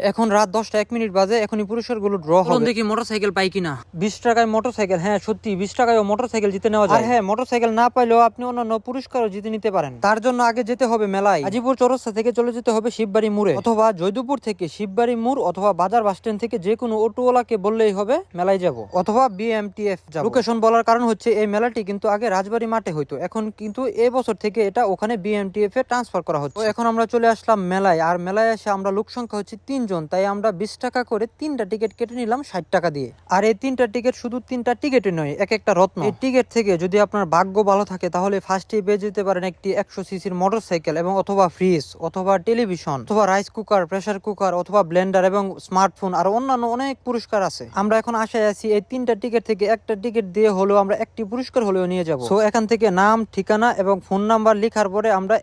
এখন রাত 10টা 1 মিনিট বাজে, এখনই পুরস্কারগুলো ড্র হবে। দেখি মোটরসাইকেল পাই কিনা। 20 টাকায় মোটরসাইকেল, হ্যাঁ সত্যি 20 টাকায় মোটরসাইকেল জিতে নেওয়া যায়। আর হ্যাঁ, মোটরসাইকেল না পাইলেও আপনি অন্যান্য পুরস্কারও জিতে নিতে পারেন। তার জন্য আগে যেতে হবে মেলায়। হাজীপুর চৌরাস্তা থেকে চলে যেতে হবে শিববাড়ি মোড়ে, অথবা জয়দেবপুর থেকে শিববাড়ি মোড় অথবা বাজার বাস স্ট্যান্ড থেকে যে কোনো অটোওয়ালাকে বললেই হবে মেলায় যাব, অথবা বিএমটিএফ যাব। লোকেশন বলার কারণ হচ্ছে এই মেলাটি কিন্তু আগে রাজবাড়ী মাঠে হইতো, এখন কিন্তু এই বছর থেকে এটা ওখানে বিএমটিএফ এ ট্রান্সফার করা হচ্ছে। এখন আমরা চলে আসলাম মেলায়, আর মেলায় এসে আমরা লোক সংখ্যা হচ্ছে 3 জন, তাই আমরা 20 টাকা করে 3টা টিকিট কেটে নিলাম 60 টাকা দিয়ে। আর এই 3টা টিকিট শুধু 3টা টিকিটে নয়, এক একটা রত্ন। এই টিকিট থেকে যদি আপনার ভাগ্য ভালো থাকে তাহলে ফার্স্টে পেয়ে যেতে পারেন একটি 100 সিসির মোটরসাইকেল এবং অথবা ফ্রিজ অথবা টেলিভিশন অথবা রাইস কুকার, প্রেসার কুকার অথবা ব্লেন্ডার এবং স্মার্টফোন আর অন্যান্য অনেক পুরস্কার আছে। আমরা এখন আশায় আছি এই 3টা টিকিট থেকে একটা টিকিট দিয়ে হলেও আমরা একটি পুরস্কার হলেও নিয়ে যাব। সো এখান থেকে নাম, ঠিকানা এবং ফোন নাম্বার লেখার পরে আমরা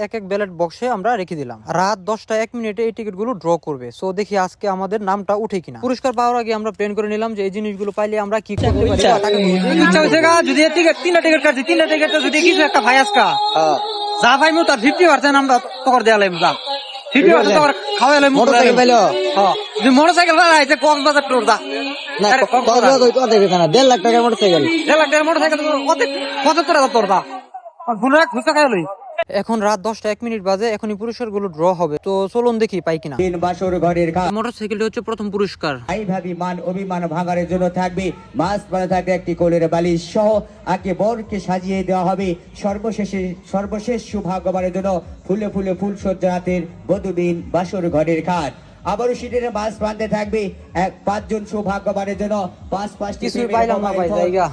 এক এক ব্যালট বক্সে আমরা রেখে দিলাম। রাত 10টা 1 মিনিটে এই টিকিট গুলো ড্র করবে। সো দেখি আজকে আমাদের নামটা উঠে কিনা। পুরস্কার পাওয়ার আগে আমরা প্ল্যান করে নিলাম যে এই জিনিসগুলো পাইলে আমরা কি করতে পারি। ইচ্ছা হইছে গা, যদি টিকিট 3টা টিকিট কাটছি, 3টা টিকিট যদি কিছু একটা ভাই আজকা যা পাইমু তার 50% আমরা তকর দেয়া লাইম। যা 50% তকর খাওয়াইলাম। মোটরসাইকেল পাইলো, হ্যাঁ যদি মোটরসাইকেল পাইছে কক্সবাজার ট্যুর দা না, কক্সবাজার কই তো দেখবে না। 1.5 লাখ টাকার মোটরসাইকেল, 1.5 লাখ টাকার মোটরসাইকেল কত 75,000 তোর দা গুণরা খুঁজা খাইলই। এখন রাত 10টা 1 মিনিট বাজে, এখনই পুরস্কারগুলো ড্র হবে। তো চলুন দেখি পাই কিনা। বাসর ঘরের মোটরসাইকেলটি হচ্ছে প্রথম পুরস্কার। এই ভাবি মান অভিমান ভাঙার জন্য থাকবে মাছ পানা থাকবে একটি কোলের বালিশ সহ আকে বরকে সাজিয়ে দেওয়া হবে। সর্বশেষ সৌভাগ্যবানের জন্য ফুলে ফুলে ফুল সজ্জাতের বধুবিন বাসর ঘরের খাট। আবারও সিটের মাছ প্রান্তে থাকবে 5 জন সৌভাগ্যবানের জন্য 5 কিছু পাইলাম না ভাই জায়গা।